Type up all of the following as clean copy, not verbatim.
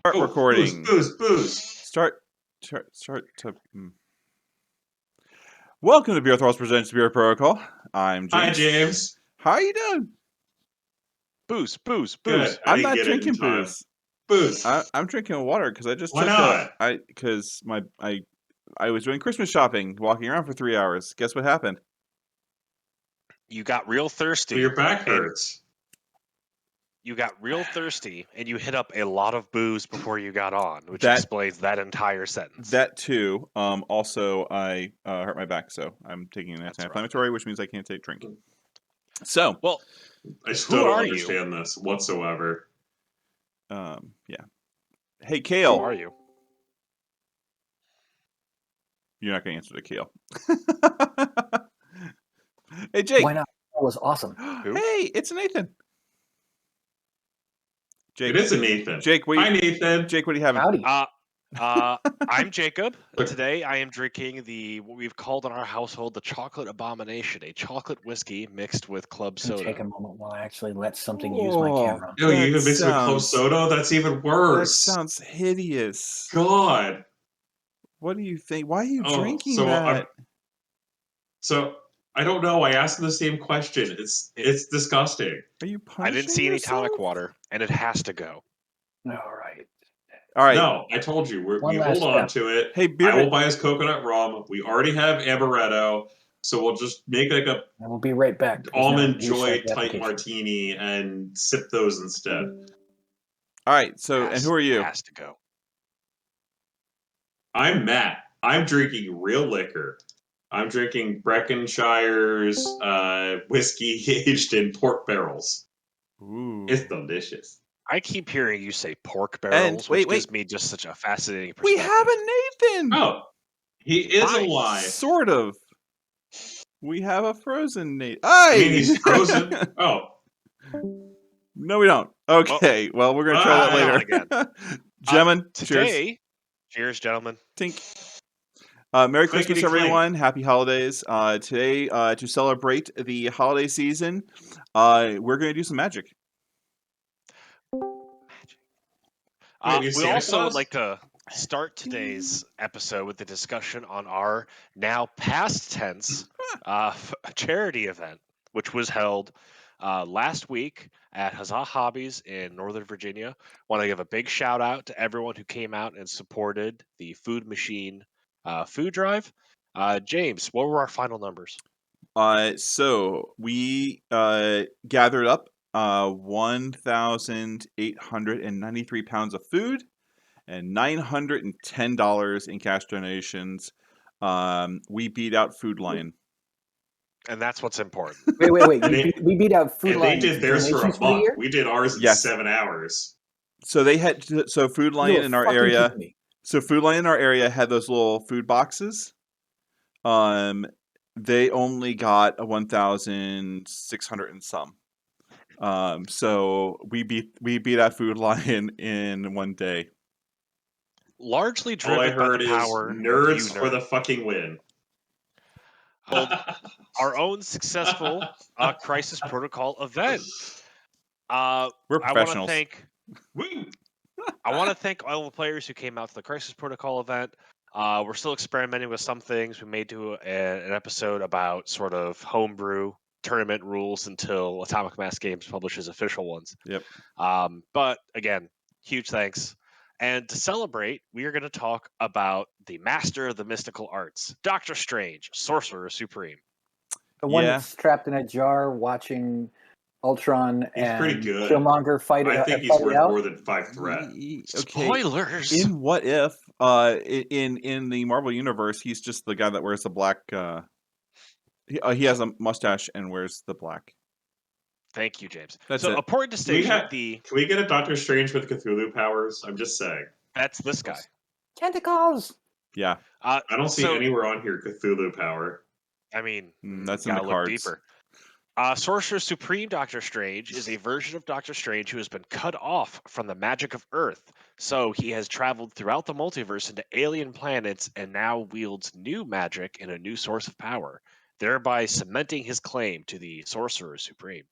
Start recording. Booze. Start to. Welcome to BeerThralls Presents Beer Protocol. I'm James. Hi, James. How are you doing? Booze. Good. I'm not drinking booze. Booze. I'm drinking water because I just Why took not? because I was doing Christmas shopping, walking around for 3 hours. Guess what happened? You got real thirsty. Well, your back hurts. You got real thirsty, and you hit up a lot of booze before you got on, which explains that entire sentence. That too. Also, I hurt my back, so I'm taking an anti-inflammatory, which means I can't take drinking. So, well, I still don't understand this whatsoever. Yeah. Hey, Kale. Who are you? You're not going to answer to Kale. Hey, Jake. Why not? That was awesome. Hey, it's Nathan. Jake. It is a Nathan. Jake, Hi, Nathan. Jake, what do you have? Howdy. I'm Jacob. Today I am drinking what we've called in our household the chocolate abomination, a chocolate whiskey mixed with club soda. Take a moment while I actually let something use my camera. Oh, you even mixed with club soda? That's even worse. That sounds hideous. God. What do you think? Why are you drinking that? I don't know. I asked the same question. It's disgusting. Are you punishing I didn't see any yourself? tonic water, and it has to go. All right. No, I told you. We hold on to it. Hey, I will buy us coconut rum. We already have amaretto, so we'll just make like a. I will be right back. Almond Joy type martini and sip those instead. All right. So, and who are you? Has to go. I'm Matt. I'm drinking real liquor. I'm drinking Breckenshire's whiskey aged in pork barrels. Ooh. It's delicious. I keep hearing you say pork barrels, which gives me just such a fascinating perspective. We have a Nathan! Oh, he is alive. Sort of. We have a frozen Nathan. I mean, he's frozen. Oh. No, we don't. Okay, well, we're going to try that later. Again. Gentlemen, today, cheers, gentlemen. Tink. Merry Christmas, everyone. Happy holidays. Today, to celebrate the holiday season, we're going to do some magic. We also would like to start today's episode with a discussion on our now past tense charity event, which was held last week at Huzzah Hobbies in Northern Virginia. Want to give a big shout out to everyone who came out and supported the Food Machine food drive. James, what were our final numbers? So we gathered up 1,893 pounds of food and $910 in cash donations. We beat out Food Lion. And that's what's important. Wait. We beat out Food Lion. They did theirs for a buck. We did ours in 7 hours. So they had Food Lion in our area. So Food Lion in our area had those little food boxes. They only got a 1,600 and some. So we beat out Food Lion in one day. Largely driven by the power of nerds for the fucking win. Our own successful Crisis Protocol event. We're professionals. I want to thank all the players who came out to the Crisis Protocol event. We're still experimenting with some things. We may do an episode about sort of homebrew tournament rules until Atomic Mass Games publishes official ones. Yep. But again, huge thanks. And to celebrate, we are going to talk about the master of the mystical arts, Dr. Strange, Sorcerer Supreme. The one that's trapped in a jar watching Ultron and Killmonger fight it out. I think he's worth more than 5 threat. Okay. Spoilers! In What If, in the Marvel Universe, he's just the guy that wears the black... he has a mustache and wears the black. Thank you, James. That's so it. Important to state can we get a Doctor Strange with Cthulhu powers? I'm just saying. That's this guy. Tentacles! Yeah. I don't see anywhere on here Cthulhu power. I mean, that's in the cards. Deeper. Sorcerer Supreme Doctor Strange is a version of Doctor Strange who has been cut off from the magic of Earth. So he has traveled throughout the multiverse into alien planets and now wields new magic and a new source of power, thereby cementing his claim to the Sorcerer Supreme.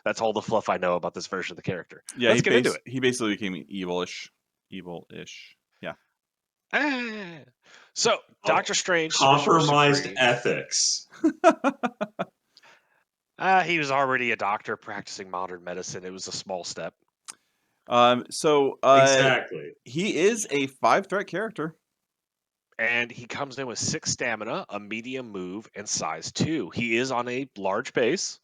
That's all the fluff I know about this version of the character. Yeah, Let's get into it. He basically became evilish. Evil-ish. Yeah. So, Doctor Strange... Compromised ethics. He was already a doctor practicing modern medicine. It was a small step. Exactly. He is a 5-threat character. And he comes in with 6 stamina, a medium move, and size 2. He is on a large base.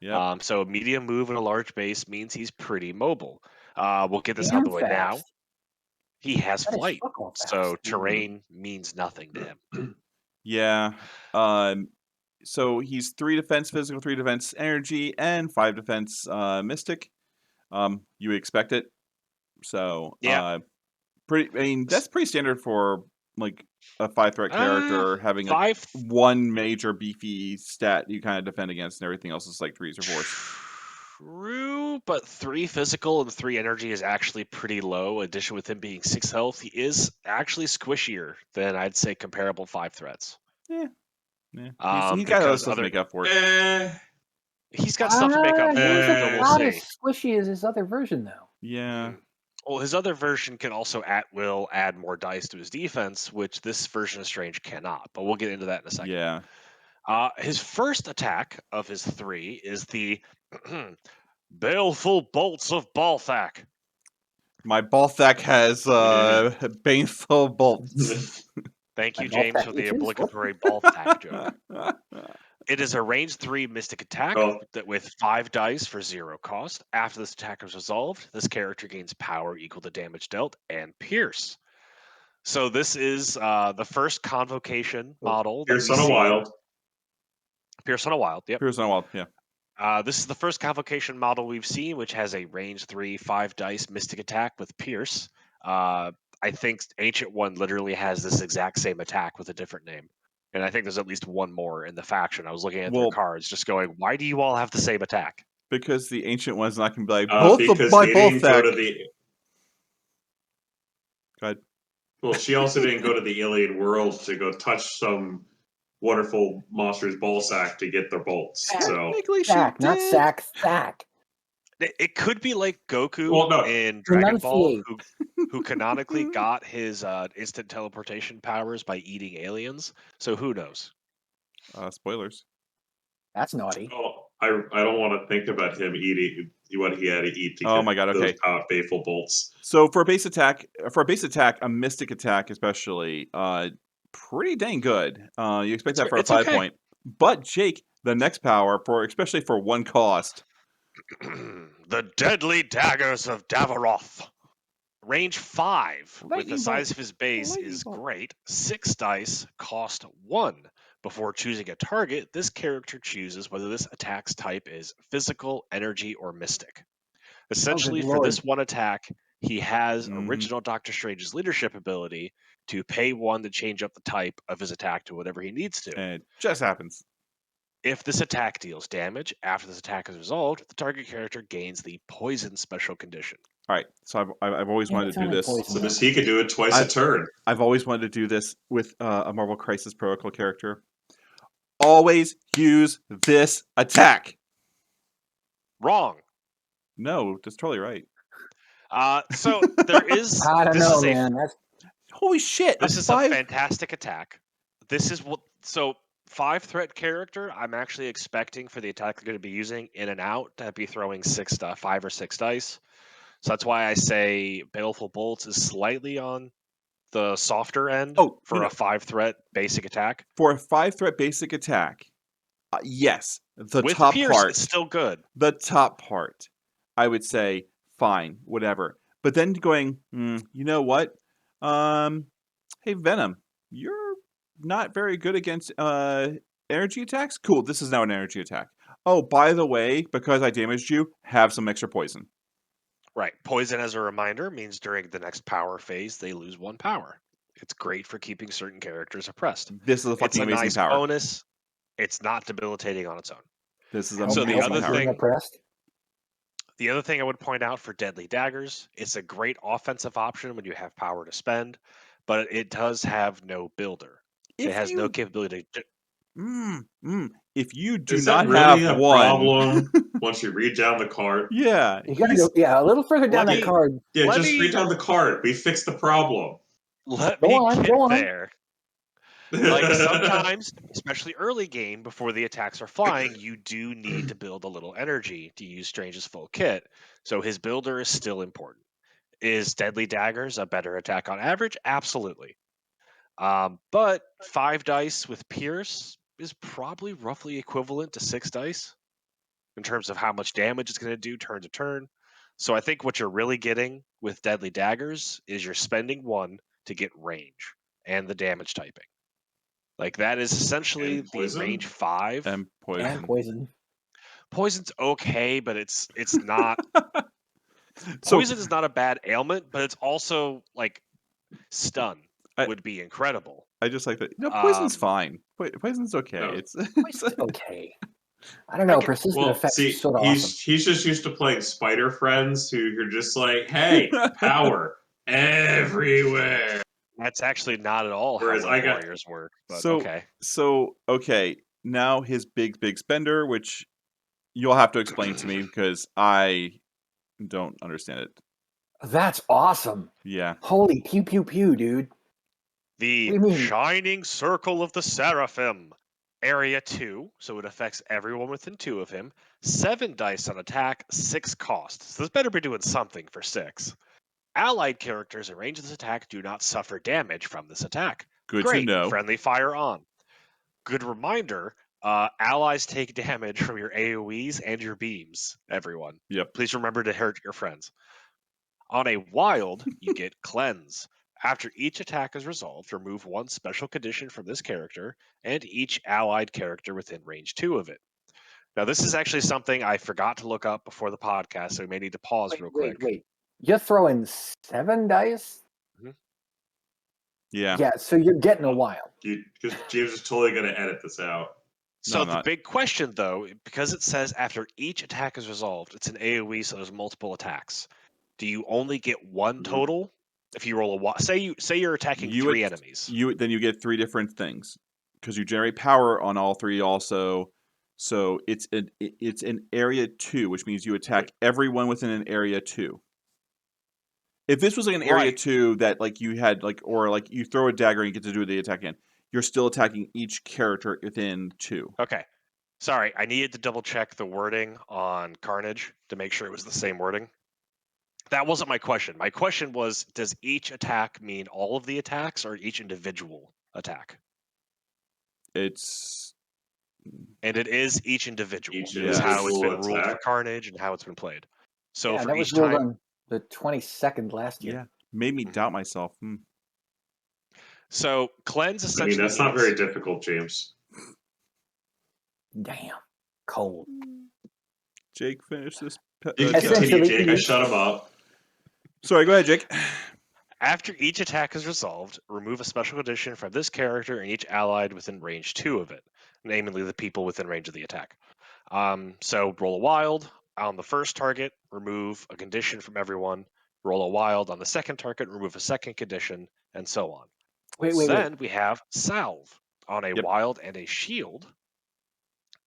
Yep. So a medium move and a large base means he's pretty mobile. We'll get this out of the way now. He has flight, so terrain means nothing to him. Yeah. So he's 3 defense physical, 3 defense energy, and 5 defense mystic. You expect it. So yeah. That's pretty standard for like a 5-threat character having one major beefy stat you kind of defend against, and everything else is like 3s or 4s. True, but 3 physical and 3 energy is actually pretty low. In addition, with him being 6 health, he is actually squishier than I'd say comparable 5 threats. Yeah. He's got other stuff to make up for it. He's got stuff to make up for it. Not as squishy as his other version, though. Yeah. Well, his other version can also at will add more dice to his defense, which this version of Strange cannot. But we'll get into that in a second. Yeah. His first attack of his 3 is the Baleful Bolts of Balthak. My Balthak has baneful bolts. Thank you, James, for the obligatory Balthak joke. It is a range 3 mystic attack with 5 dice for 0 cost. After this attack is resolved, this character gains power equal to damage dealt and pierce. So this is the first Convocation model. Pierce on a Wild. Pierce on a Wild, yep. Pierce on a Wild, yeah. This is the first Convocation model we've seen, which has a range 3, 5 dice mystic attack with pierce. I think Ancient One literally has this exact same attack with a different name. And I think there's at least one more in the faction. I was looking at their cards, just going, why do you all have the same attack? Because the Ancient One's not going to be like, both of my Balthak. Go ahead. Well, she also didn't go to the Iliad world to go touch some wonderful monster's ball sack to get their bolts. Sack, not sack. It could be like Goku in Dragon Ball, who canonically got his instant teleportation powers by eating aliens. So who knows? Spoilers. That's naughty. Oh, I don't want to think about him eating what he had to eat to get those baleful bolts. So for a base attack, a mystic attack especially, pretty dang good. You expect that for a 5 point. But Jake, the next power especially for 1 cost. The Deadly Daggers of Davaroth. Range 5 with the size of his base is great. 6 dice, cost 1. Before choosing a target, this character chooses whether this attack's type is physical, energy, or mystic. Essentially, for this 1 attack, he has original Doctor Strange's leadership ability to pay 1 to change up the type of his attack to whatever he needs to. And it just happens. If this attack deals damage, after this attack is resolved, the target character gains the poison special condition. All right, so I've always wanted to do this. So he could do it twice a turn. I've always wanted to do this with a Marvel Crisis Protocol character. Always use this attack. Wrong. No, that's totally right. So there is. I don't know, man. Holy shit! This is a fantastic attack. This is what. So 5-threat character, I'm actually expecting for the attack they're going to be using in and out to be throwing 5 or 6 dice. So that's why I say Baleful Bolts is slightly on the softer end for a 5-threat basic attack. For a 5-threat basic attack, yes, the with top Pierce, part, it's still good. The top part, I would say, fine, whatever. But then going, you know what? Hey, Venom, you're not very good against energy attacks. Cool, this is now an energy attack. Oh, by the way, because I damaged you, have some extra poison. Right. Poison, as a reminder, means during the next power phase, they lose 1 power. It's great for keeping certain characters oppressed. This is a fucking amazing nice power. Bonus. It's not debilitating on its own. This is amazing. So the other thing, oppressed? the other thing I would point out for Deadly Daggers, it's a great offensive option when you have power to spend, but it does have no builder. It has no capability to. If you do not have one, once you read down the card. Yeah. You gotta go, a little further down that card. Yeah, just read down the card. We fixed the problem. Let me get there. Like sometimes, especially early game, before the attacks are flying, you do need to build a little energy to use Strange's full kit. So his builder is still important. Is Deadly Daggers a better attack on average? Absolutely. But 5 dice with Pierce is probably roughly equivalent to 6 dice in terms of how much damage it's going to do turn to turn. So I think what you're really getting with Deadly Daggers is you're spending 1 to get range and the damage typing. Like that is essentially the range 5 and poison. And poison. Poison's okay, but it's not. Poison is not a bad ailment, but it's also like stun would be incredible. I just like that. No, poison's fine. Poison's okay. No. It's okay. I don't know. Persistent effects is sort of awesome. He's just used to playing spider friends who you're just like, hey, power everywhere. That's actually not at all Whereas how warriors work. But okay. So now his big spender, which you'll have to explain to me because I don't understand it. That's awesome. Yeah. Holy pew pew pew, dude. The Shining Circle of the Seraphim. Area 2, so it affects everyone within 2 of him. 7 dice on attack, 6 cost. So this better be doing something for 6. Allied characters in range of this attack do not suffer damage from this attack. Good Great. to know. Friendly fire on. Good reminder, allies take damage from your AoEs and your beams, everyone. Yep. Please remember to hurt your friends. On a wild, you get Cleanse. After each attack is resolved, remove 1 special condition from this character and each allied character within range 2 of it. Now, this is actually something I forgot to look up before the podcast, so we may need to pause real quick. Wait. You're throwing 7 dice? Mm-hmm. Yeah. Yeah, so you're getting a wild. Because James is totally going to edit this out. So the big question, though, because it says after each attack is resolved, it's an AoE, so there's multiple attacks. Do you only get 1 total? If you roll a say you're attacking 3 enemies, then you get 3 different things because you generate power on all 3 also. So it's an area 2, which means you attack everyone within an area 2. If this was like an area 2 that like you had or you throw a dagger and you get to do the attack again, you're still attacking each character within 2. Okay. Sorry, I needed to double check the wording on Carnage to make sure it was the same wording. That wasn't my question. My question was, does each attack mean all of the attacks or each individual attack? And it is each individual. Is how it's been ruled for Carnage and how it's been played. So for that each was ruled time, on the 22nd last year. Yeah, made me doubt myself. So Cleanse essentially that's not very difficult, James. Damn. Cold. Jake, finish this. You can continue, Jake. I shut him up. Sorry, go ahead, Jake. After each attack is resolved, remove a special condition from this character and each allied within range 2 of it, namely the people within range of the attack. So roll a wild on the first target, remove a condition from everyone. Roll a wild on the second target, remove a second condition, and so on. Then we have Salve on a wild and a shield.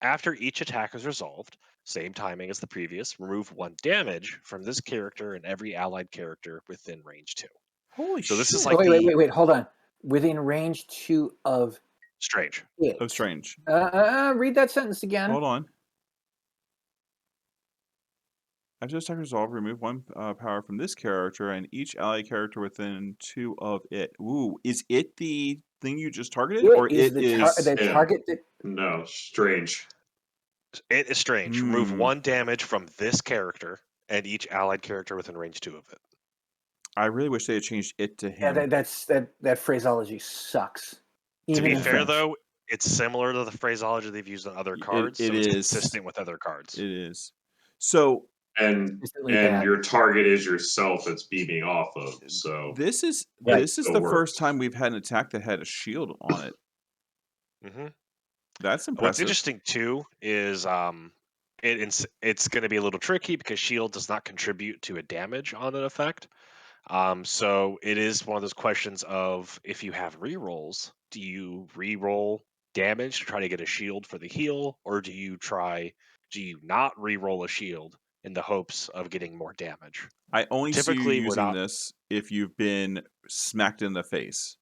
After each attack is resolved, same timing as the previous, remove 1 damage from this character and every allied character within range 2. Holy shit. So this is like wait, hold on. Within range 2 of Strange. Of Strange. Read that sentence again. Hold on. After this attack resolved, remove 1 power from this character and each allied character within 2 of it. Ooh, is it the thing you just targeted, or it is the target that? No, Strange. It is Strange. Remove 1 damage from this character and each allied character within range 2 of it. I really wish they had changed it to him. Yeah, that phraseology sucks. Even to be fair, though, it's similar to the phraseology they've used on other cards. It is consistent with other cards. It is. So and your target is yourself it's beaming off of. So this is the first time we've had an attack that had a shield on it. Mm-hmm. That's impressive. What's interesting too is it's going to be a little tricky because shield does not contribute to a damage on an effect. So it is one of those questions of if you have rerolls, do you reroll damage to try to get a shield for the heal, or do you try do you not re-roll a shield in the hopes of getting more damage? I only see you Typically, using this if you've been smacked in the face.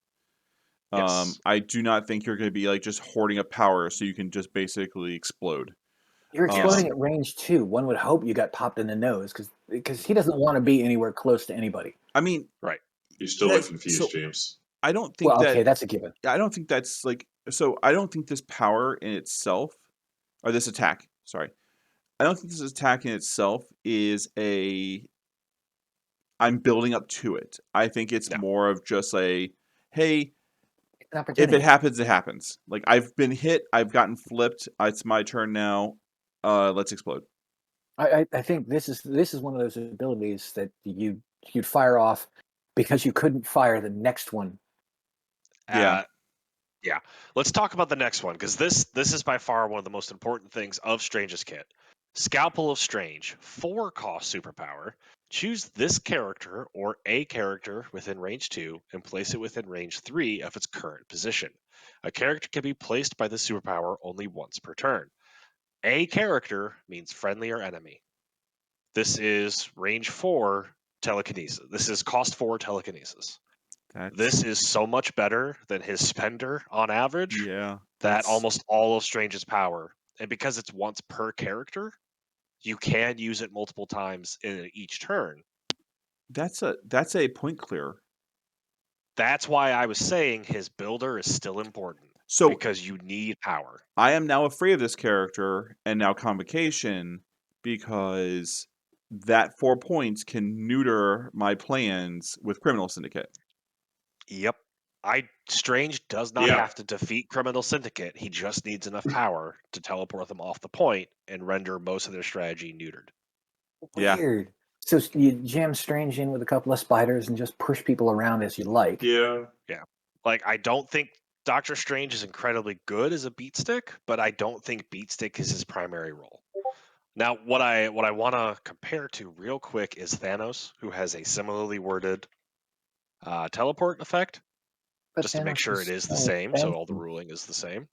Yes. I do not think you're going to be like just hoarding up power so you can just basically explode. You're exploding at range 2. One would hope you got popped in the nose because he doesn't want to be anywhere close to anybody. I mean, right. You still look confused, James. I don't think okay, that's a given. I don't think that's like so. I don't think this power in itself, or this attack. Sorry, I don't think this attack in itself is a. I'm building up to it. I think it's more of just a, hey, if it happens, it happens. Like I've been hit, I've gotten flipped. It's my turn now. Let's explode. I think this is one of those abilities that you'd fire off because you couldn't fire the next one. Yeah. Yeah. Let's talk about the next one, because this is by far one of the most important things of Strange's kit. Scalpel of Strange, 4-cost superpower. Choose this character or a character within range 2 and place it within range 3 of its current position. A character can be placed by the superpower only once per turn. A character means friendly or enemy. This is range 4 telekinesis. This is cost 4 telekinesis. This is so much better than his spender on average. Yeah. That almost all of Strange's power, and because it's once per character, you can use it multiple times in each turn. That's a point clear. That's why I was saying his builder is still important. So because you need power. I am now afraid of this character and now Convocation because that 4 points can neuter my plans with Criminal Syndicate. Yep. Strange does not have to defeat Criminal Syndicate. He just needs enough power to teleport them off the point and render most of their strategy neutered. Weird. Yeah. So you jam Strange in with a couple of spiders and just push people around as you like. Yeah. Yeah. Like, I don't think Doctor Strange is incredibly good as a beatstick, but I don't think beatstick is his primary role. Now, what I want to compare to real quick is Thanos, who has a similarly worded teleport effect, but just Thanos to make sure it is the same, so all the ruling is the same.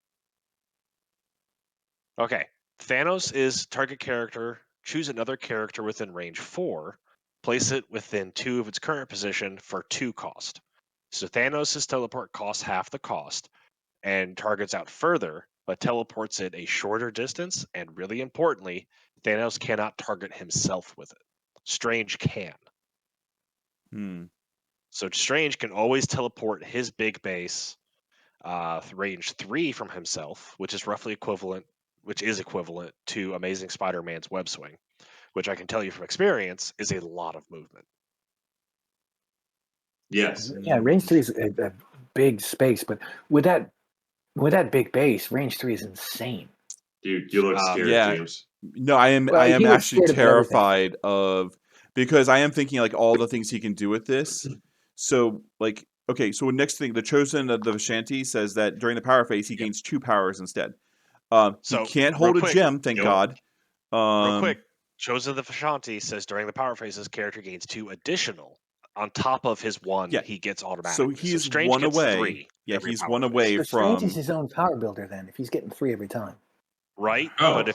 Okay, Thanos is target character. Choose another character within range 4. Place it within 2 of its current position for 2 cost. So Thanos' teleport costs half the cost and targets out further, but teleports it a shorter distance. And really importantly, Thanos cannot target himself with it. Strange can. So Strange can always teleport his big base range 3 from himself, which is equivalent to Amazing Spider-Man's web swing, which I can tell you from experience is a lot of movement. Yes. Yeah, range 3 is a big space, but with that big base, range 3 is insane. Dude, you look scared, James. No, I am actually terrified because I am thinking like all the things he can do with this. So like, okay, so next thing, the Chosen of the Vishanti says that during the power phase, he gains 2 powers instead. So he can't hold a gem, thank God. Real quick, Chosen of the Vishanti says during the power phase, his character gains 2 additional on top of his 1 he gets automatically. So he's Strange 1 away. 3 he's 1 away from. Strange is his own power builder then, if he's getting 3 every time. Right? Oh, but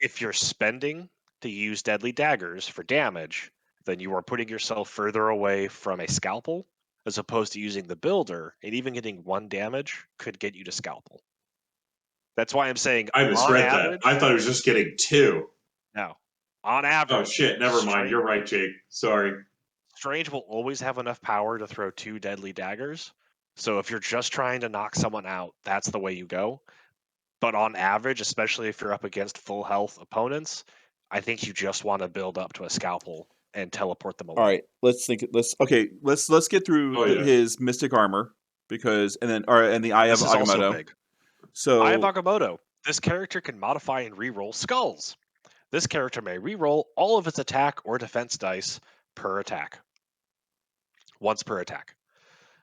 if you're spending to use deadly daggers for damage, then you are putting yourself further away from a scalpel, as opposed to using the builder, and even getting 1 damage could get you to scalpel. That's why I'm saying I misread that. I thought it was just getting 2. No. On average. Oh shit, never mind. You're right, Jake. Sorry. Strange will always have enough power to throw 2 deadly daggers. So if you're just trying to knock someone out, that's the way you go. But on average, especially if you're up against full health opponents, I think you just want to build up to a scalpel and teleport them away. All right, let's get through his mystic armor and the Eye of Agamotto. Also big. So Eye of Agamotto. This character can modify and reroll skulls. This character may reroll all of its attack or defense dice per attack. Once per attack.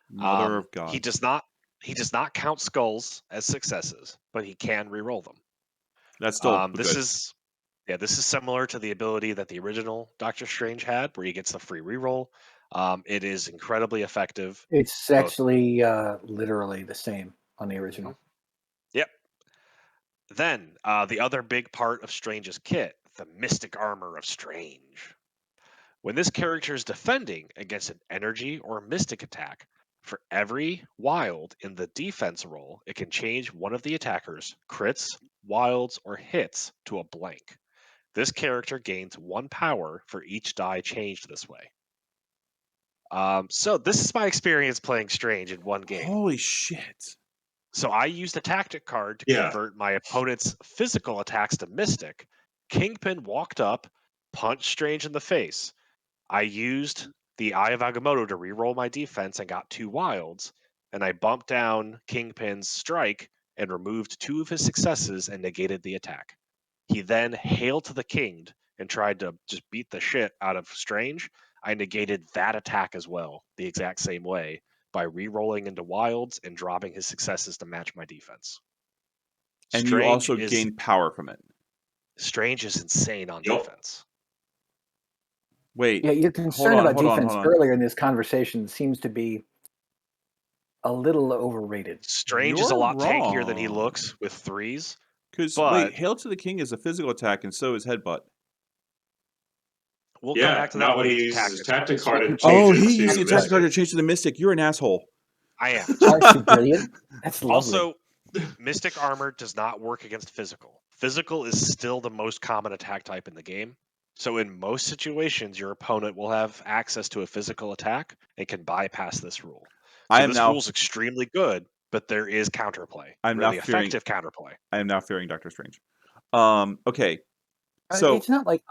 Mother of God. He does not count skulls as successes, but he can reroll them. That's still this is similar to the ability that the original Doctor Strange had, where he gets the free reroll. It is incredibly effective. It's actually literally the same on the original. Yep. Then, the other big part of Strange's kit, the Mystic Armor of Strange. When this character is defending against an energy or mystic attack, for every wild in the defense roll, it can change one of the attacker's crits, wilds, or hits to a blank. This character gains 1 power for each die changed this way. So this is my experience playing Strange in one game. Holy shit. So I used a tactic card to Yeah. convert my opponent's physical attacks to mystic. Kingpin walked up, punched Strange in the face. I used the Eye of Agamotto to reroll my defense and got 2 wilds, and I bumped down Kingpin's strike and removed 2 of his successes and negated the attack. He then hailed to the Kinged and tried to just beat the shit out of Strange. I negated that attack as well, the exact same way, by re-rolling into wilds and dropping his successes to match my defense. And you also gain power from it. Strange is insane on defense. Wait. Yeah, your concern about defense earlier in this conversation seems to be a little overrated. Strange is a lot tankier than he looks with 3s. Because, wait, Hail to the King is a physical attack, and so is Headbutt. We'll come back to that. Not when he uses his tactic card to change Oh, it he to used his tactic card to change to the Mystic. You're an asshole. I am. Aren't you brilliant? That's lovely. Also, Mystic Armor does not work against Physical. Physical is still the most common attack type in the game. So in most situations, your opponent will have access to a physical attack and can bypass this rule. So this rule is extremely good, but there is counterplay. Really effective counterplay. I am now fearing Doctor Strange. Okay. So it's not like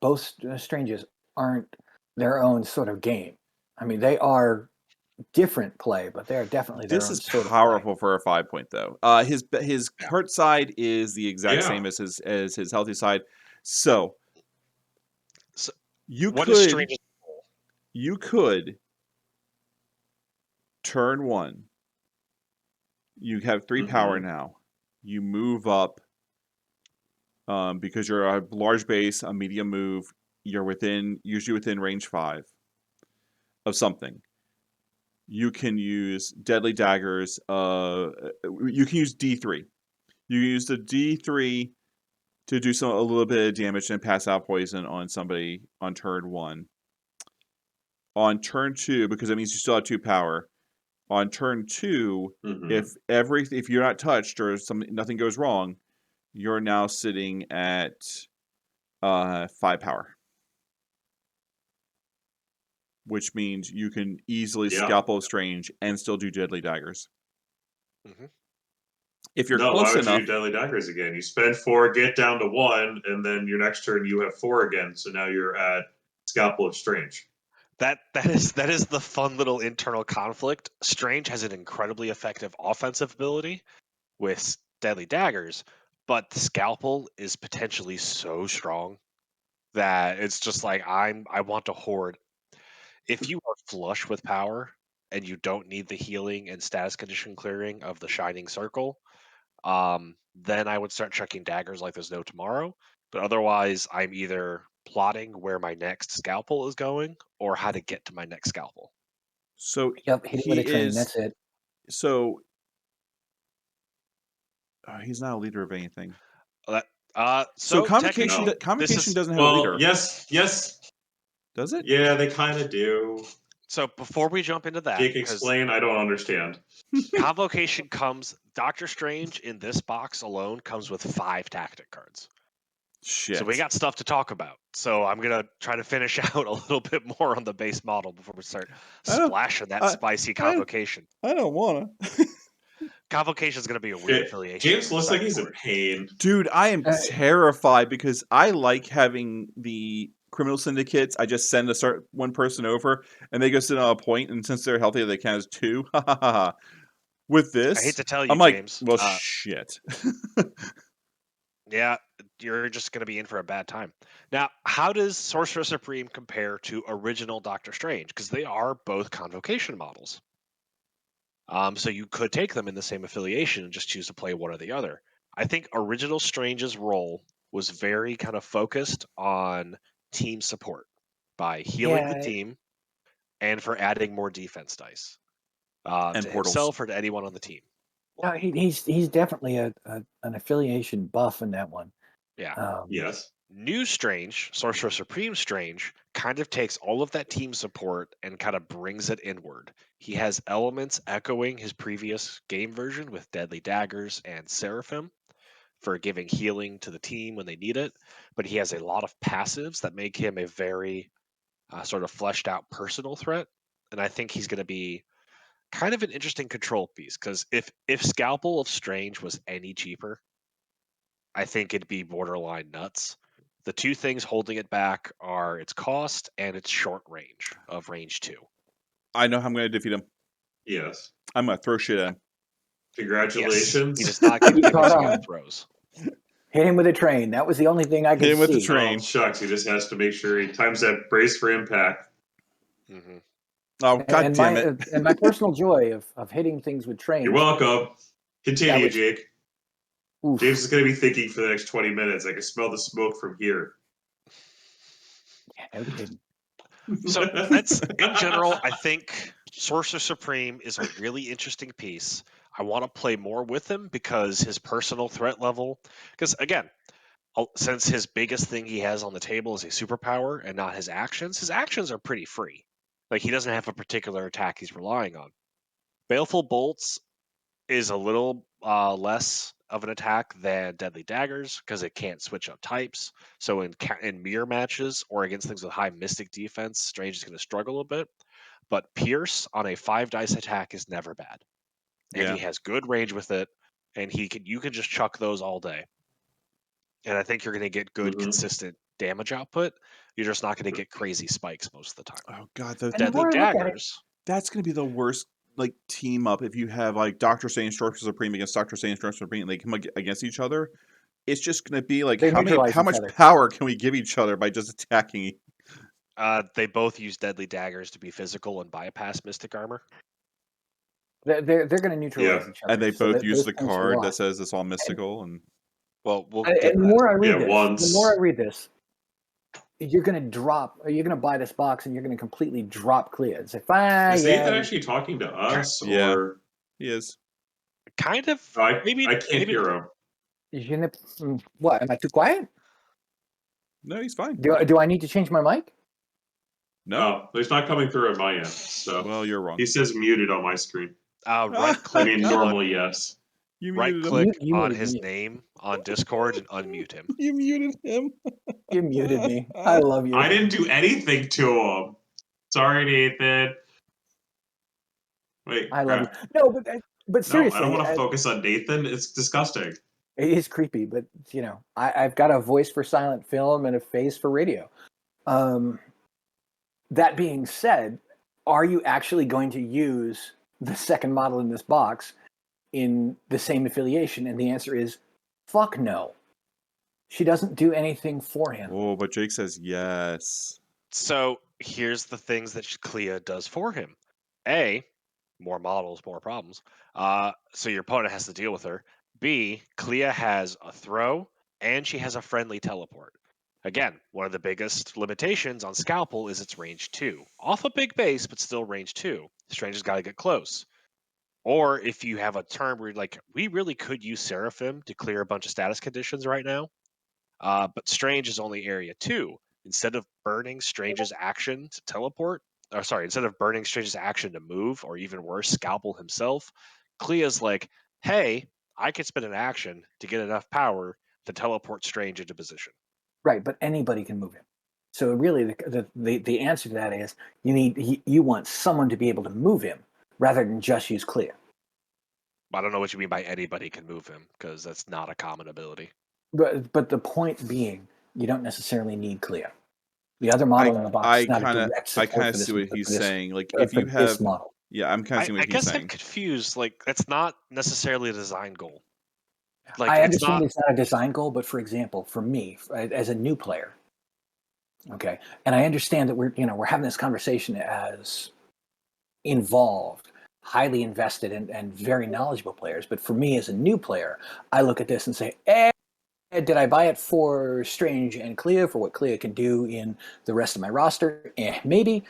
both Stranges aren't their own sort of game. I mean, they are different play, but they are definitely their own sort of play. This is powerful for a 5-point though. His hurt side is the exact same as his healthy side. So you could turn 1. You have 3 power now. You move up because you're a large base, a medium move. You're usually within range 5 of something. You can use deadly daggers. You can use D3. You use the D3 to do a little bit of damage and pass out poison on somebody on turn 1. On turn 2, because that means you still have 2 power. On turn 2, if you're not touched or nothing goes wrong, you're now sitting at 5 power. Which means you can easily Scalpel Strange and still do Deadly Daggers. If you're close why would enough, you do Deadly Daggers again? You spend 4, get down to 1, and then your next turn you have 4 again. So now you're at Scalpel of Strange. That is the fun little internal conflict. Strange has an incredibly effective offensive ability with Deadly Daggers, but the Scalpel is potentially so strong that it's just like I want to hoard. If you are flush with power and you don't need the healing and status condition clearing of the Shining Circle, then I would start chucking daggers like there's no tomorrow. But otherwise, I'm either plotting where my next scalpel is going or how to get to my next scalpel. So he is. That's it. So he's not a leader of anything. So Convocation doesn't have a leader. Yes. Does it? Yeah, they kind of do. So before we jump into that, Jake, explain. I don't understand. Convocation comes. Doctor Strange in this box alone comes with 5 tactic cards. Shit. So we got stuff to talk about. So I'm gonna try to finish out a little bit more on the base model before we start splashing that spicy Convocation. I don't wanna. Convocation is going to be a weird affiliation. James looks like he's in pain. Dude, I am terrified because I like having the criminal syndicates. I just send one person over and they go sit on a point, and since they're healthy, they count as 2. With this, I hate to tell you, I'm like, James. Well, shit. Yeah, you're just going to be in for a bad time. Now, how does Sorcerer Supreme compare to original Doctor Strange? Because they are both Convocation models. So you could take them in the same affiliation and just choose to play one or the other. I think original Strange's role was very kind of focused on team support by healing the team and for adding more defense dice to himself or to anyone on the team. No, he's definitely an affiliation buff in that one. Yeah. Yes. New Strange, Sorcerer Supreme Strange, kind of takes all of that team support and kind of brings it inward. He has elements echoing his previous game version with Deadly Daggers and Seraphim for giving healing to the team when they need it, but he has a lot of passives that make him a very sort of fleshed out personal threat. And I think he's going to be kind of an interesting control piece because if Scalpel of Strange was any cheaper, I think it'd be borderline nuts. The two things holding it back are its cost and its short range of range 2. I know how I'm going to defeat him. Yes. I'm going to throw shit at him. Congratulations. Yes, he does not get Caught gimmicks on. throws. Hit him with a train. That was the only thing I could Hit him with the see. train. Oh, shucks. He just has to make sure he times that brace for impact. Mm-hmm. Oh, god And damn my it. and my personal joy of hitting things with trains. You're welcome. Continue, was- Jake. Oof. James is going to be thinking for the next 20 minutes. I can smell the smoke from here. Yeah, no kidding. So that's in general. I think Sorcerer Supreme is a really interesting piece. I want to play more with him because his personal threat level. Because again, since his biggest thing he has on the table is a superpower and not his actions are pretty free. Like he doesn't have a particular attack he's relying on. Baleful Bolts is a little less of an attack than Deadly Daggers because it can't switch up types. So in mirror matches or against things with high Mystic defense, Strange is going to struggle a bit. But Pierce on a 5 dice attack is never bad, and Yeah. he has good range with it, and you can just chuck those all day. And I think you're going to get good, consistent damage output. You're just not going to get crazy spikes most of the time. Oh god, those And the Deadly more I look at it, Daggers. that's going to be the worst like team up if you have like Doctor Strange, Sorcerer Supreme against Doctor Strange, Sorcerer Supreme, they come against each other. It's just going to be like They how neutralize each much other. power can we give each other by just attacking? They both use Deadly Daggers to be physical and bypass Mystic Armor. they're going to neutralize each other. And they so both use those the points are card that lost. says it's all mystical and Well, we'll And get the that. more I read Yeah, this, once. the more I read this, you're going to drop, or you're going to buy this box, and you're going to completely drop Clea. It's like, fine, Is yeah. Nathan actually talking to us? Yeah. Or he is. Kind of. I maybe can't maybe hear him. You're gonna, what? Am I too quiet? No, he's fine. Do I need to change my mic? No. Oh, he's not coming through at my end. So Well, you're wrong. he says muted on my screen. Right I click. mean, normally, yes. You Right muted him. click You on muted his me. name on Discord and unmute him. You muted him. You muted me. I love you. I didn't do anything to him. Sorry, Nathan. Wait, I love you. crap. No, but No, seriously, I don't want to focus on Nathan. It's disgusting. it is creepy. But I've got a voice for silent film and a face for radio. That being said, are you actually going to use the second model in this box in the same affiliation? And the answer is, fuck no. She doesn't do anything for him. Oh, but Jake says yes. So here's the things that Clea does for him. A, more models, more problems. So your opponent has to deal with her. B, Clea has a throw and she has a friendly teleport. Again, one of the biggest limitations on Scalpel is its range 2. Off a big base, but still range 2. Strange has got to get close. Or if you have a turn where you're like, we really could use Seraphim to clear a bunch of status conditions right now, but Strange is only area 2. Instead of burning Strange's action to teleport, instead of burning Strange's action to move, or even worse, Scalpel himself, Clea's like, hey, I could spend an action to get enough power to teleport Strange into position. Right, but anybody can move him. So really, the answer to that is you want someone to be able to move him rather than just use Clea. I don't know what you mean by anybody can move him, because that's not a common ability. But the point being, you don't necessarily need Clea. The other model in the box is not a direct support I kind of for this, see what he's for this, saying. Like if you for this have, model. yeah, I'm kind of seeing I what he's guess saying. I'm confused. Like that's not necessarily a design goal. Like I it's understand not. it's not a design goal, but for example, for me as a new player, okay, and I understand that we're having this conversation as involved, highly invested, and very knowledgeable players. But for me as a new player, I look at this and say, did I buy it for Strange and Clea for what Clea can do in the rest of my roster? Maybe.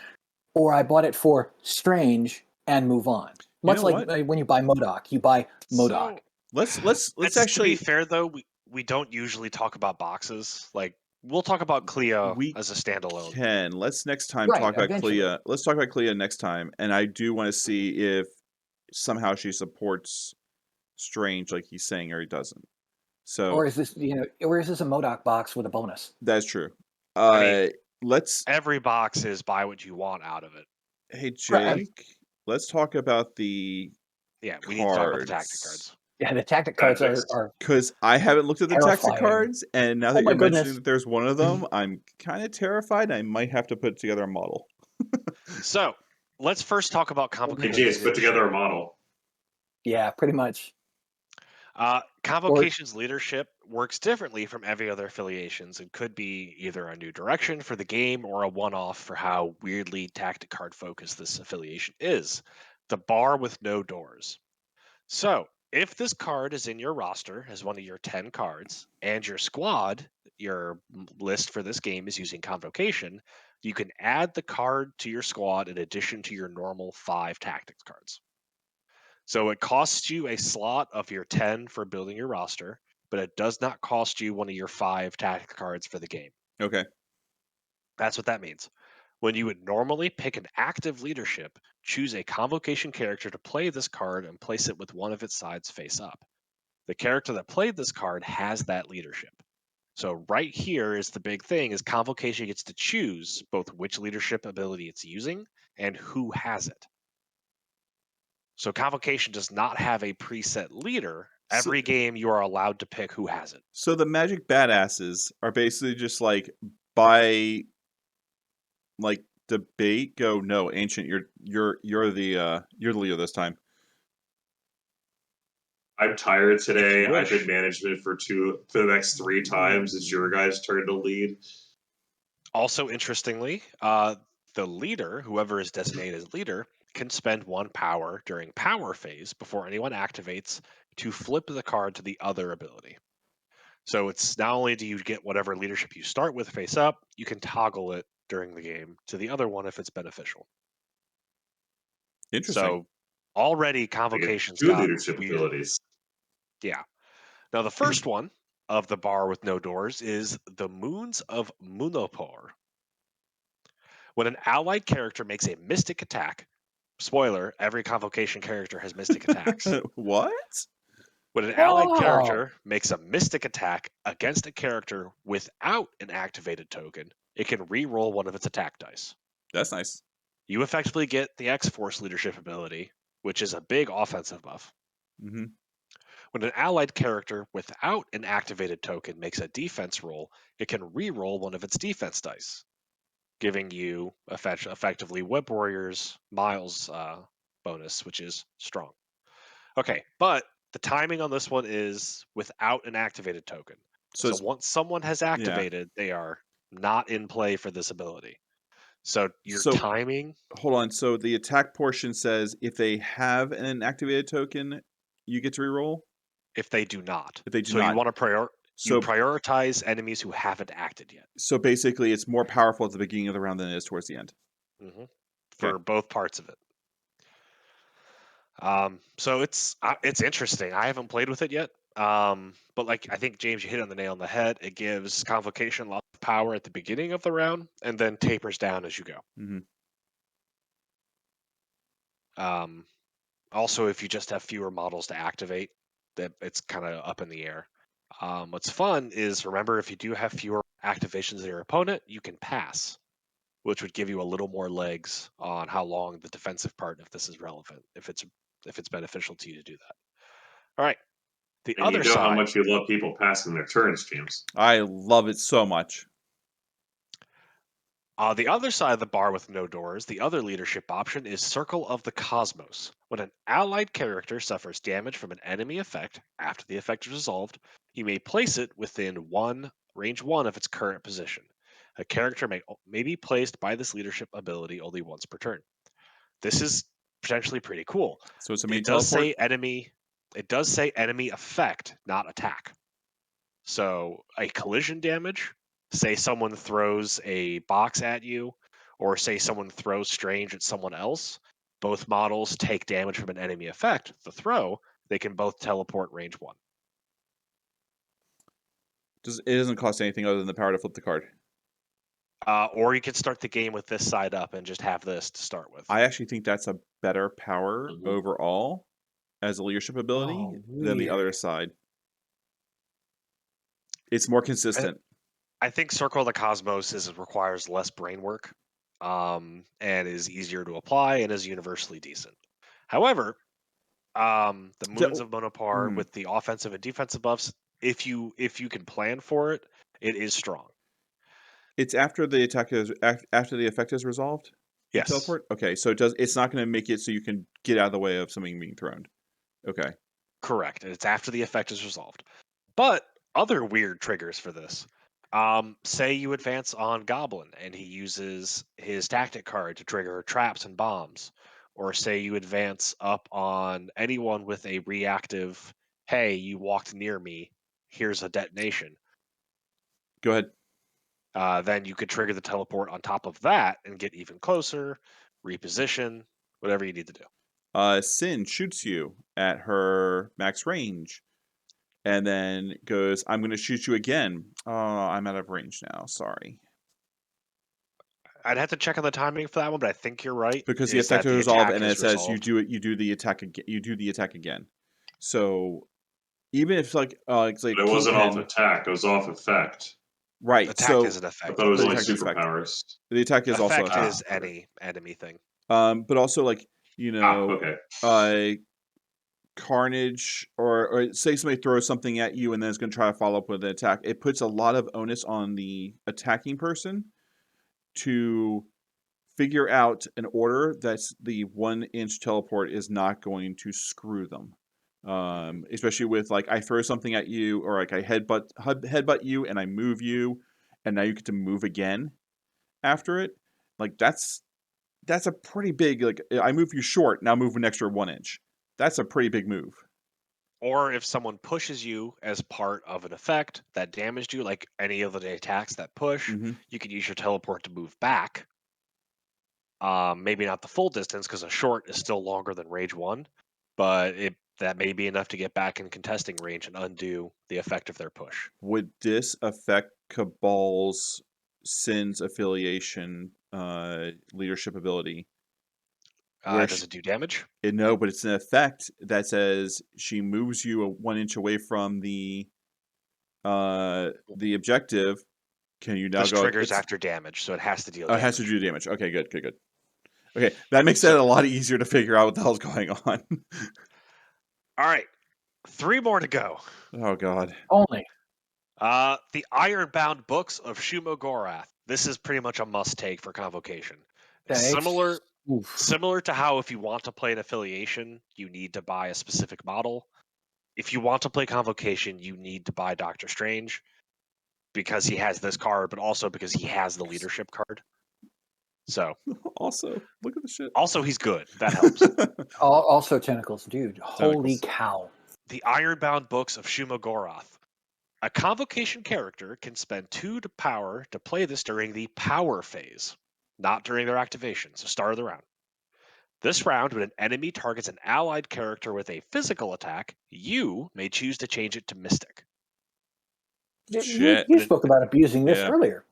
Or I bought it for Strange and move on. Much like when you buy MODOK, you buy MODOK. So, let's actually. To be fair though, we don't usually talk about boxes. Like we'll talk about Clea as a standalone. Let's next time talk about Clea. Let's talk about Clea next time, and I do want to see if somehow she supports Strange, like he's saying, or he doesn't. So, or is this a MODOK box with a bonus? That's true. Every box is buy what you want out of it. Hey Jake, let's talk about the we need to talk about the tactic cards. Yeah, the tactic cards are because I haven't looked at the tactic cards, and now that you're mentioning that there's one of them, I'm kind of terrified. I might have to put together a model. So let's first talk about Convocation. Hey, Jace, put together a model. Yeah, pretty much. Convocation's leadership works differently from every other affiliations and could be either a new direction for the game or a one-off for how weirdly tactic card focused this affiliation is. The bar with no doors. So, if this card is in your roster as one of your 10 cards, and your squad, your list for this game is using Convocation, you can add the card to your squad in addition to your normal 5 tactics cards. So it costs you a slot of your 10 for building your roster, but it does not cost you one of your 5 tactics cards for the game. Okay. That's what that means. When you would normally pick an active leadership, choose a Convocation character to play this card and place it with one of its sides face up. The character that played this card has that leadership. So right here is the big thing, is Convocation gets to choose both which leadership ability it's using and who has it. So Convocation does not have a preset leader. Every game you are allowed to pick who has it. So the Magic Badasses are basically just like by debate go, no, Ancient, you're the leader this time. I'm tired today. I've been management for the next 3 times. It's your guys' turn to lead. Also, interestingly, the leader, whoever is designated as leader, can spend 1 power during power phase before anyone activates to flip the card to the other ability. So it's not only do you get whatever leadership you start with face up, you can toggle it during the game to the other one if it's beneficial. Interesting. So already Convocation's 2 got leadership abilities. Yeah. Now the first one of the bar with no doors is the Moons of Munopor. When an allied character makes a mystic attack, spoiler, every Convocation character has mystic attacks. What? When an allied character makes a mystic attack against a character without an activated token, it can re-roll one of its attack dice. That's nice. You effectively get the X-Force leadership ability, which is a big offensive buff. Mm-hmm. When an allied character without an activated token makes a defense roll, it can re-roll one of its defense dice, giving you effectively Web Warriors Miles bonus, which is strong. Okay, but the timing on this one is without an activated token. So once someone has activated, they are not in play for this ability. So timing... Hold on. So the attack portion says if they have an activated token, you get to reroll? If they do not. If they do not. You want to prioritize enemies who haven't acted yet. So basically, it's more powerful at the beginning of the round than it is towards the end. Mm-hmm. For both parts of it. So it's interesting. I haven't played with it yet. But I think James, you hit on the nail on the head. It gives Convocation lots of power at the beginning of the round and then tapers down as you go. Mm-hmm. Also, if you just have fewer models to activate, that it's kind of up in the air. What's fun is, remember, if you do have fewer activations than your opponent, you can pass, which would give you a little more legs on how long the defensive part, if this is relevant, if it's beneficial to you to do that. All right. The other side. How much you love people passing their turns, James. I love it so much. The other side of the bar with no doors, the other leadership option is Circle of the Cosmos. When an allied character suffers damage from an enemy effect after the effect is resolved, you may place it within range 1 of its current position. A character may be placed by this leadership ability only once per turn. This is potentially pretty cool. So it's a main It does say enemy effect, not attack. So a collision damage, say someone throws a box at you, or say someone throws Strange at someone else, both models take damage from an enemy effect, the throw, they can both teleport range 1. It doesn't cost anything other than the power to flip the card. Or you can start the game with this side up and just have this to start with. I actually think that's a better power overall as a leadership ability than the other side. It's more consistent. I think Circle of the Cosmos requires less brain work, and is easier to apply and is universally decent. However, the Moons of Monopar with the offensive and defensive buffs, if you can plan for it, it is strong. It's after the effect is resolved. Yes. Teleport. Okay, so it's not going to make it so you can get out of the way of something being thrown. Okay. Correct. It's after the effect is resolved. But other weird triggers for this. Say you advance on Goblin and he uses his tactic card to trigger traps and bombs. Or say you advance up on anyone with a reactive, hey, you walked near me, here's a detonation. Go ahead. Then you could trigger the teleport on top of that and get even closer, reposition, whatever you need to do. Sin shoots you at her max range. And then goes, I'm going to shoot you again. Oh, I'm out of range now. Sorry. I'd have to check on the timing for that one, but I think you're right. Because the effect is resolved, and it says you do the attack again. You do the attack again. So even if like it's like it wasn't off attack, it was off effect. Right. Attack is an effect. I thought it was like superpowers. The attack is also effect is any enemy thing. But also like Carnage or say somebody throws something at you and then it's going to try to follow up with an attack. It puts a lot of onus on the attacking person to figure out an order that's the 1-inch teleport is not going to screw them. Especially with like I throw something at you or like I headbutt you and I move you and now you get to move again after it. Like that's a pretty big, like I move you short, now move an extra 1 inch. That's a pretty big move. Or if someone pushes you as part of an effect that damaged you, like any of the attacks that push, you can use your teleport to move back. Maybe not the full distance because a short is still longer than range 1, but that may be enough to get back in contesting range and undo the effect of their push. Would this affect Cabal's Sin's affiliation leadership ability? Does it do damage? No, but it's an effect that says she moves you 1 inch away from the objective. Can you now this go? Triggers after damage, so it has to deal. It has to do damage. Okay, good. Okay, that makes it a lot easier to figure out what the hell's going on. All right, 3 more to go. Oh God. Only. The Ironbound Books of Shumogorath. This is pretty much a must-take for Convocation. Similar to how if you want to play an affiliation, you need to buy a specific model. If you want to play Convocation, you need to buy Doctor Strange because he has this card, but also because he has the leadership card. So also, look at the shit. Also, he's good. That helps. Also, tentacles, dude. Holy cow. The Ironbound Books of Shumogorath. A Convocation character can spend 2 power to play this during the power phase, not during their activation, so start of the round. This round, when an enemy targets an allied character with a physical attack, you may choose to change it to Mystic. You spoke about abusing this earlier.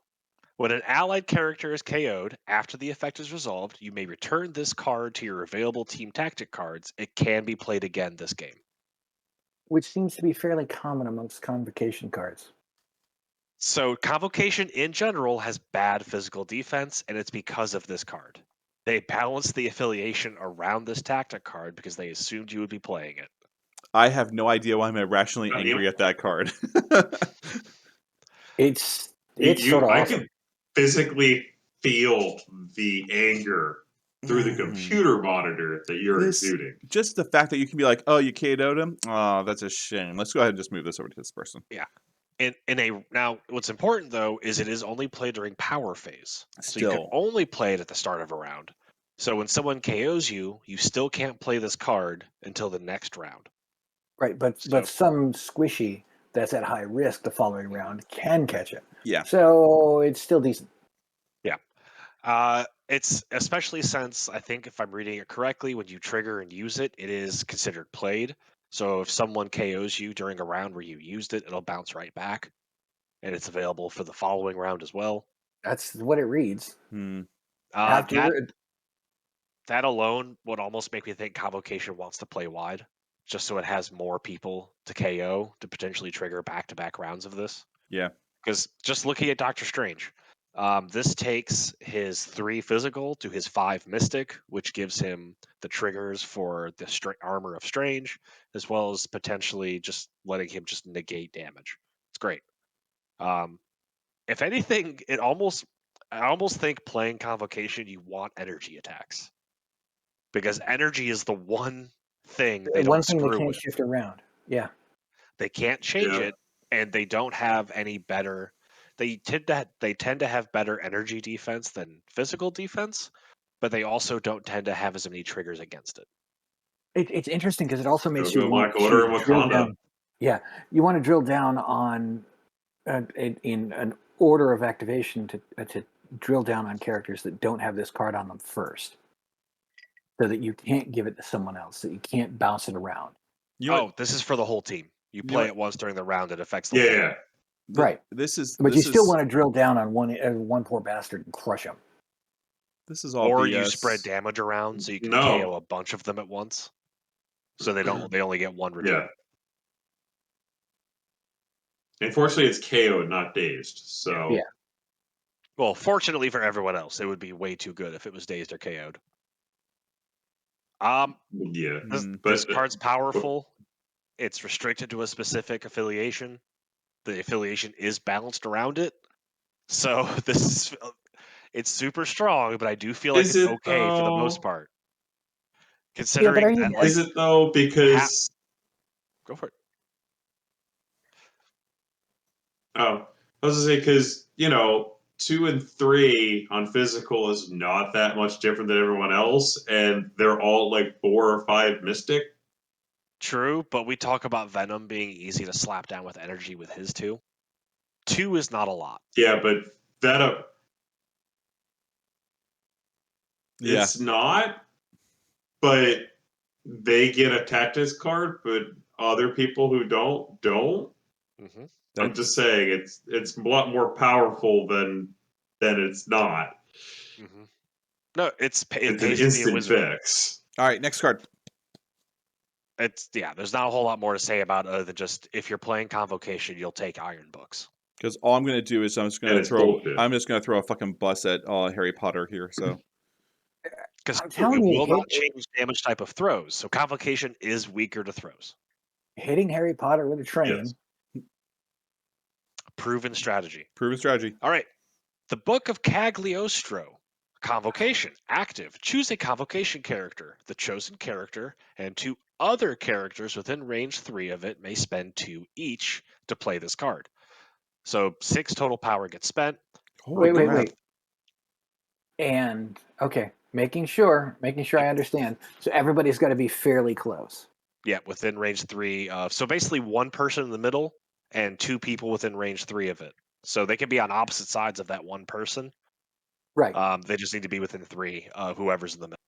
When an allied character is KO'd, after the effect is resolved, you may return this card to your available team tactic cards. It can be played again this game. Which seems to be fairly common amongst Convocation cards. So Convocation in general has bad physical defense, and it's because of this card. They balanced the affiliation around this tactic card because they assumed you would be playing it. I have no idea why I'm irrationally angry at that card. It's sort of I awesome. can physically feel the anger through the computer monitor that you're exuding. Just the fact that you can be like, oh, you KO'd him? Oh, that's a shame. Let's go ahead and just move this over to this person. Yeah. Now, what's important, though, is it is only played during power phase. So you can only play it at the start of a round. So when someone KOs you, you still can't play this card until the next round. Right, but some squishy that's at high risk the following round can catch it. Yeah. So it's still decent. Yeah. It's especially since I think if I'm reading it correctly, when you trigger and use it, it is considered played. So if someone KOs you during a round where you used it, it'll bounce right back, and it's available for the following round as well. That's what it reads. That alone would almost make me think Convocation wants to play wide, just so it has more people to KO to potentially trigger back-to-back rounds of this. Yeah. Because just looking at Doctor Strange, this takes his 3 physical to his 5 mystic, which gives him the triggers for the armor of Strange, as well as potentially just letting him just negate damage. It's great. If anything, I almost think playing Convocation, you want energy attacks. Because energy is the one thing they don't screw they can't with. shift around. Yeah. They can't change it, and they don't have any better. They tend to have better energy defense than physical defense, but they also don't tend to have as many triggers against it. It's interesting because it also makes you want want to drill down. Yeah, you want to drill down on in an order of activation to drill down on characters that don't have this card on them first, so that you can't give it to someone else, so you can't bounce it around. This is for the whole team. You play it once during the round, it affects the whole team. Right. But you still want to drill down on one poor bastard and crush him. This is all or BS. you spread damage around so you can KO a bunch of them at once. So they only get one return. Yeah. Unfortunately, it's KO, not dazed. So yeah. Well, fortunately for everyone else, it would be way too good if it was dazed or KO'd. Yeah. This card's powerful. It's restricted to a specific affiliation. The affiliation is balanced around it. So it's super strong, but I do feel like it's okay for the most part. Considering that, is it though? Because go for it. Oh, I was gonna say because 2 and 3 on physical is not that much different than everyone else, and they're all like 4 or 5 mystic. True, but we talk about Venom being easy to slap down with energy with his 2. 2 is not a lot. Yeah, but Venom. It's not, but they get a tactics card, but other people who don't. Mm-hmm. I'm just saying it's a lot more powerful than it's not. Mm-hmm. No, it's an instant fix. All right, next card. There's not a whole lot more to say about it other than just if you're playing Convocation, you'll take Iron Books. Because all I'm going to do is I'm just going to throw a fucking bus at Harry Potter here. So because it will not change damage type of throws. So Convocation is weaker to throws. Hitting Harry Potter with a train. Yes. Proven strategy. All right. The Book of Cagliostro. Convocation. Active. Choose a Convocation character. The chosen character and 2 other characters within range 3 of it may spend 2 each to play this card. So 6 total power gets spent. Wait. And making sure I understand. So everybody's got to be fairly close. Yeah, within range 3. So basically 1 person in the middle and 2 people within range 3 of it. So they can be on opposite sides of that one person. Right. They just need to be within 3 of whoever's in the middle.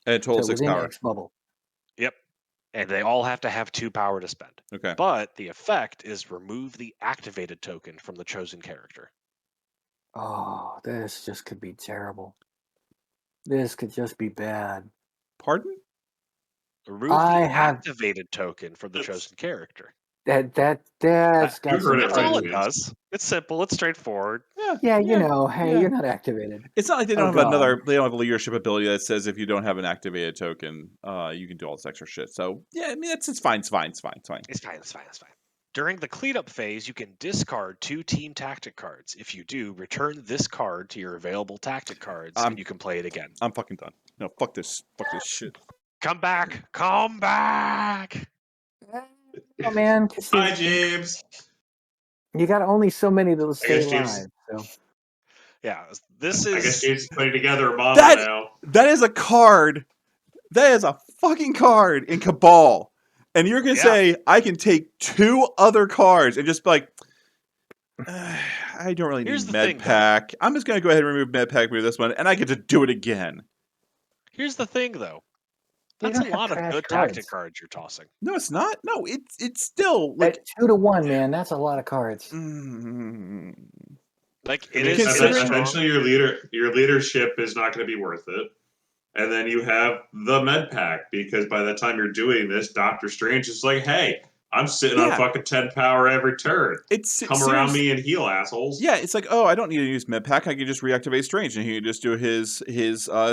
And total 6 power. X bubble. Yep. And they all have to have 2 power to spend. Okay. But the effect is remove the activated token from the chosen character. Oh, this just could be terrible. This could just be bad. Pardon? Remove the activated token from the chosen character. That's all it does. It's simple. It's straightforward. Yeah, you're not activated. It's not like they don't have they don't have a leadership ability that says if you don't have an activated token, you can do all this extra shit. So yeah, I mean it's fine. It's fine. During the cleanup phase, you can discard 2 team tactic cards. If you do, return this card to your available tactic cards, and you can play it again. I'm fucking done. No, fuck this shit. Come back! Oh man, hi James. You got only so many that'll stay alive. So. Yeah, this is. I guess James is putting together a model now. That is a card. That is a fucking card in Cabal, and you're gonna say I can take 2 other cards and just be like, I I don't really Here's need the thing, MedPack. I'm just going to go ahead and remove MedPack with this one, and I get to do it again. Here's the thing, though. You That's a don't have lot of trash good cards. tactic cards you're tossing. No, it's not. No, it's still like At 2-1, man. That's a lot of cards. Like I it mean, is considering- eventually your leadership is not going to be worth it. And then you have the med pack, because by the time you're doing this, Doctor Strange is like, hey, I'm sitting on fucking 10 power every turn. Come around me and heal, assholes. Yeah, it's like, oh, I don't need to use MedPack. I can just reactivate Strange, and he can just do his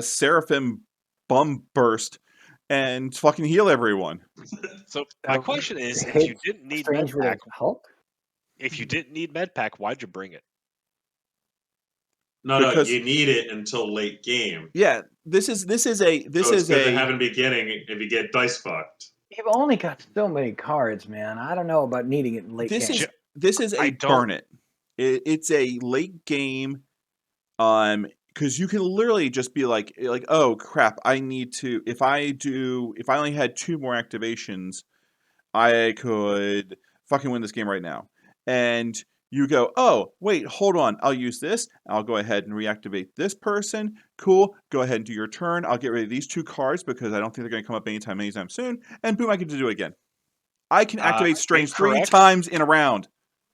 Seraphim bum burst and fucking heal everyone. So my question is, if Hit you didn't need Strange with MedPack, a Hulk? if you didn't need MedPack, why'd you bring it? No, Because- you need it until late game. Yeah, this is So it's good to have in the beginning if you get dice fucked. You've only got so many cards, man. I don't know about needing it in late game. This is a burn it. It's a late game, because you can literally just be like, oh crap, I need to. If I only had 2 more activations, I could fucking win this game right now. And you go, oh, wait, hold on. I'll use this. I'll go ahead and reactivate this person. Cool. Go ahead and do your turn. I'll get rid of these 2 cards because I don't think they're going to come up anytime soon. And boom, I get to do it again. I can activate Strange 3 times in a round.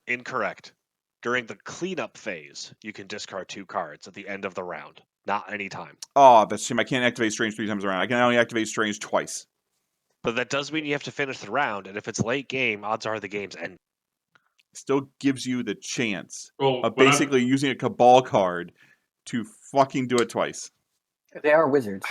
Incorrect. During the cleanup phase, you can discard 2 cards at the end of the round. Not any time. Oh, that's shame. I can't activate Strange 3 times around. I can only activate Strange twice. But that does mean you have to finish the round, and if it's late game, odds are the game's end. Still gives you the chance of basically using a Cabal card to fucking do it twice. They are wizards.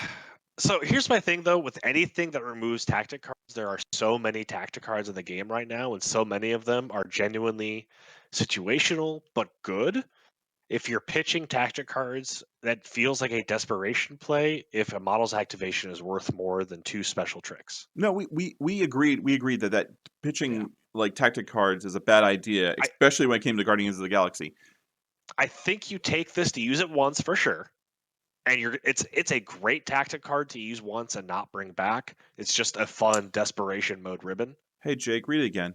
So here's my thing, though. With anything that removes tactic cards, there are so many tactic cards in the game right now, and so many of them are genuinely situational but good. If you're pitching tactic cards, that feels like a desperation play if a model's activation is worth more than 2 special tricks. No, we agreed. We agreed that pitching like tactic cards is a bad idea, especially when it came to Guardians of the Galaxy. I think you take this to use it once for sure, and it's a great tactic card to use once and not bring back. It's just a fun desperation mode ribbon. Hey Jake, read it again.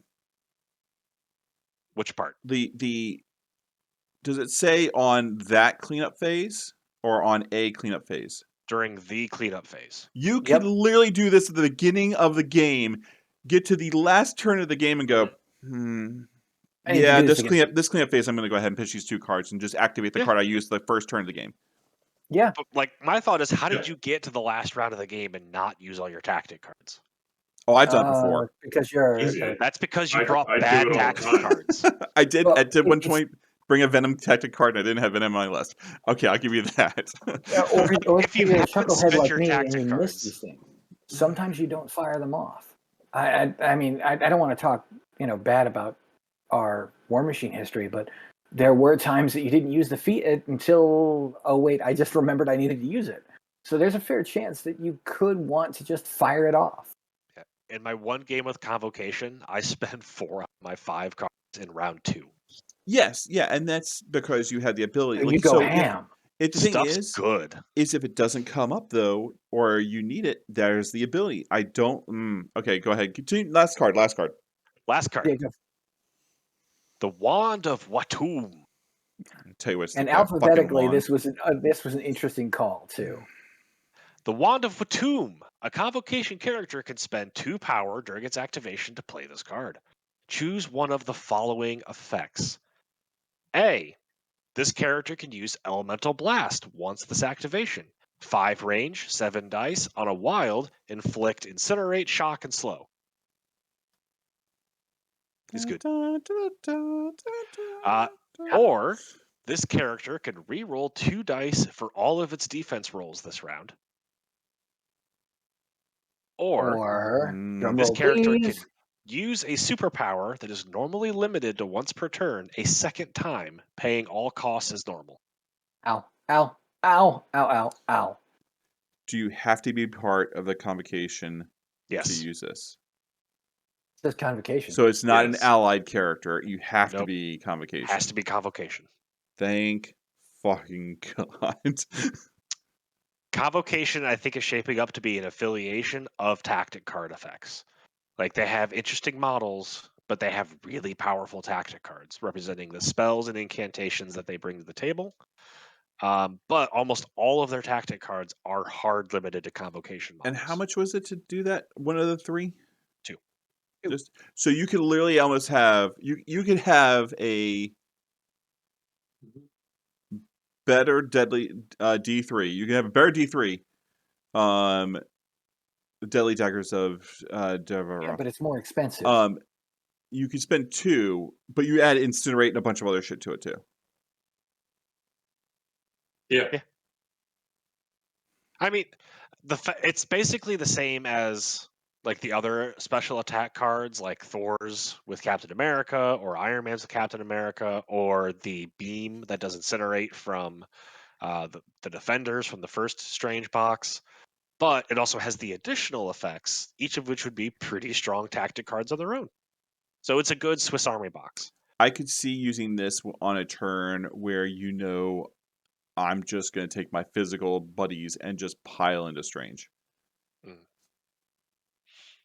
Which part? The does it say on that cleanup phase or on a cleanup phase? During the cleanup phase. You can literally do this at the beginning of the game, get to the last turn of the game, and go, yeah, this cleanup phase, I'm going to go ahead and pitch these 2 cards and just activate the card I used the first turn of the game. Yeah. But like my thought is, how did you get to the last round of the game and not use all your tactic cards? Oh, I've done it before. Because you're. That's because you brought bad tactic cards. I did at one point bring a Venom tactic card, and I didn't have Venom on my list. Okay, I'll give you that. Or if you you're a haven't chucklehead spent like your me and tactic you miss cards, these things. Sometimes you don't fire them off. I mean, I don't want to talk, bad about our War Machine history, but there were times that you didn't use the feat until, oh wait, I just remembered I needed to use it. So there's a fair chance that you could want to just fire it off. In my one game with Convocation, I spent 4 of my 5 cards in round 2. Yes, yeah, and that's because you had the ability. You go ham. The thing Stuff's good. Is if it doesn't come up though, or you need it, there's the ability. I don't. Okay, go ahead. Continue. Last card. Last card. Yeah, go. The Wand of Watum. I'll tell you what. And alphabetically, this was an interesting call too. The Wand of Watum. A Convocation character can spend 2 power during its activation to play this card. Choose one of the following effects. A. This character can use Elemental Blast once this activation. 5 range, 7 dice, on a wild, inflict, incinerate, shock, and slow. He's good. Or this character can re-roll 2 dice for all of its defense rolls this round. Or this character can use a superpower that is normally limited to once per turn a second time, paying all costs as normal. Ow, ow, ow, ow, ow, ow. Do you have to be part of the Convocation Yes. to use this? It says Convocation. So it's not an allied character. You have to be Convocation. Has to be Convocation. Thank fucking God. Convocation, I think, is shaping up to be an affiliation of tactic card effects. Like, they have interesting models, but they have really powerful tactic cards representing the spells and incantations that they bring to the table. But almost all of their tactic cards are hard limited to Convocation models. And how much was it to do that? One of the 3? 2. Just so you could literally almost have you could have a better deadly D3. You can have a better D3. Deadly daggers of Yeah, but it's more expensive. You could spend 2, but you add incinerate and a bunch of other shit to it too. Yeah. I mean, it's basically the same as like the other special attack cards, like Thor's with Captain America, or Iron Man's with Captain America, or the beam that does incinerate from the Defenders from the first Strange box. But it also has the additional effects, each of which would be pretty strong tactic cards on their own. So it's a good Swiss Army box. I could see using this on a turn where I'm just going to take my physical buddies and just pile into Strange.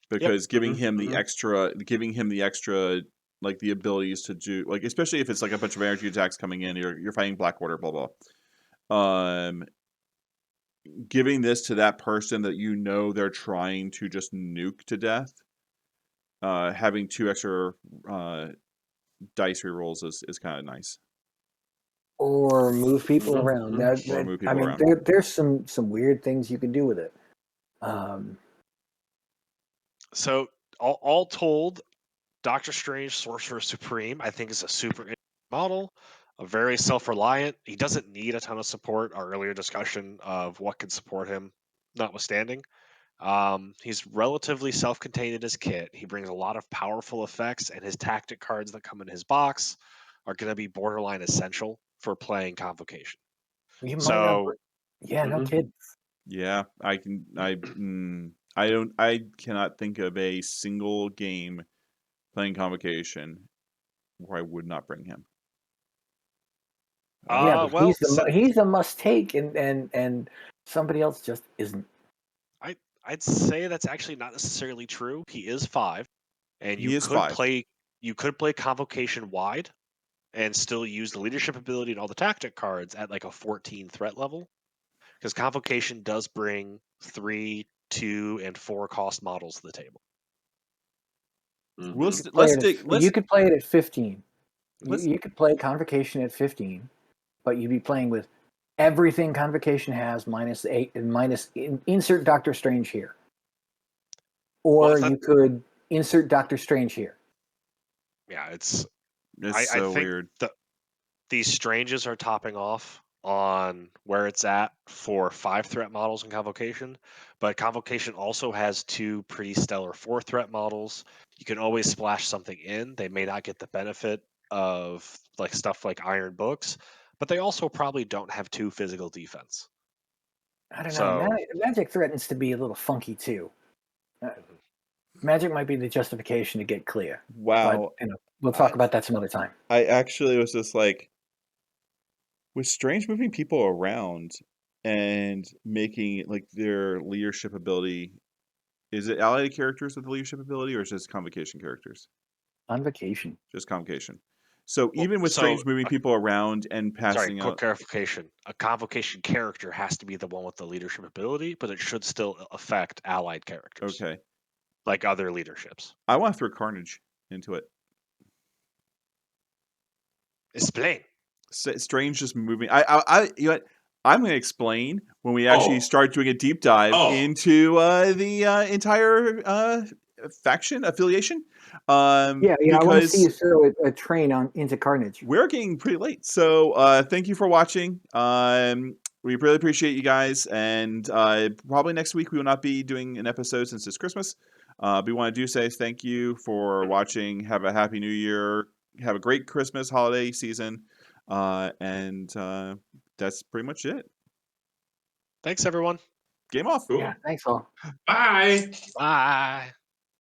Because giving him the extra, like the abilities to do, like especially if it's like a bunch of energy attacks coming in, you're fighting Blackwater, blah blah. Giving this to that person that they're trying to just nuke to death, having 2 extra dice rerolls is kind of nice. Or move people around. Or move people around. There's some weird things you can do with it. So all told, Doctor Strange, Sorcerer Supreme, I think is a super model, very self-reliant. He doesn't need a ton of support. Our earlier discussion of what can support him, notwithstanding. He's relatively self-contained in his kit. He brings a lot of powerful effects, and his tactic cards that come in his box are going to be borderline essential for playing Convocation. You might not. Yeah, no kid. Yeah, I cannot think of a single game playing Convocation where I would not bring him. Yeah, but he's a must take, and somebody else just isn't. I'd say that's actually not necessarily true. He is 5, and you could play Convocation wide and still use the leadership ability and all the tactic cards at like a 14 threat level, because Convocation does bring 3, 2, and 4 cost models to the table. You could play it at 15. You could play Convocation at 15, but you'd be playing with everything Convocation has minus 8 and insert Doctor Strange here. Or you could insert Doctor Strange here. Yeah, it's I think weird. These Stranges are topping off on where it's at for 5 threat models in Convocation, but Convocation also has 2 pretty stellar 4 threat models. You can always splash something in. They may not get the benefit of like stuff like Iron Books, but they also probably don't have 2 physical defense. I don't know. Magic threatens to be a little funky too. Magic might be the justification to get clear. Wow. But, we'll talk about that some other time. I actually was just like, with Strange moving people around and making like their leadership ability, is it allied characters with the leadership ability, or is it just Convocation characters? Convocation. Just Convocation. So even with Strange moving people around and passing quick clarification. A Convocation character has to be the one with the leadership ability, but it should still affect allied characters. Okay. Like other leaderships. I want to throw Carnage into it. Explain. Strange just moving. You know what? I'm going to explain when we actually start doing a deep dive into the entire faction affiliation. I want to see you throw a train into Carnage. We're getting pretty late, so thank you for watching. We really appreciate you guys, and probably next week we will not be doing an episode since it's Christmas. We want to say thank you for watching. Have a happy New Year. Have a great Christmas holiday season. And that's pretty much it. Thanks, everyone. Game off. Cool. Yeah, thanks all. Bye. Bye.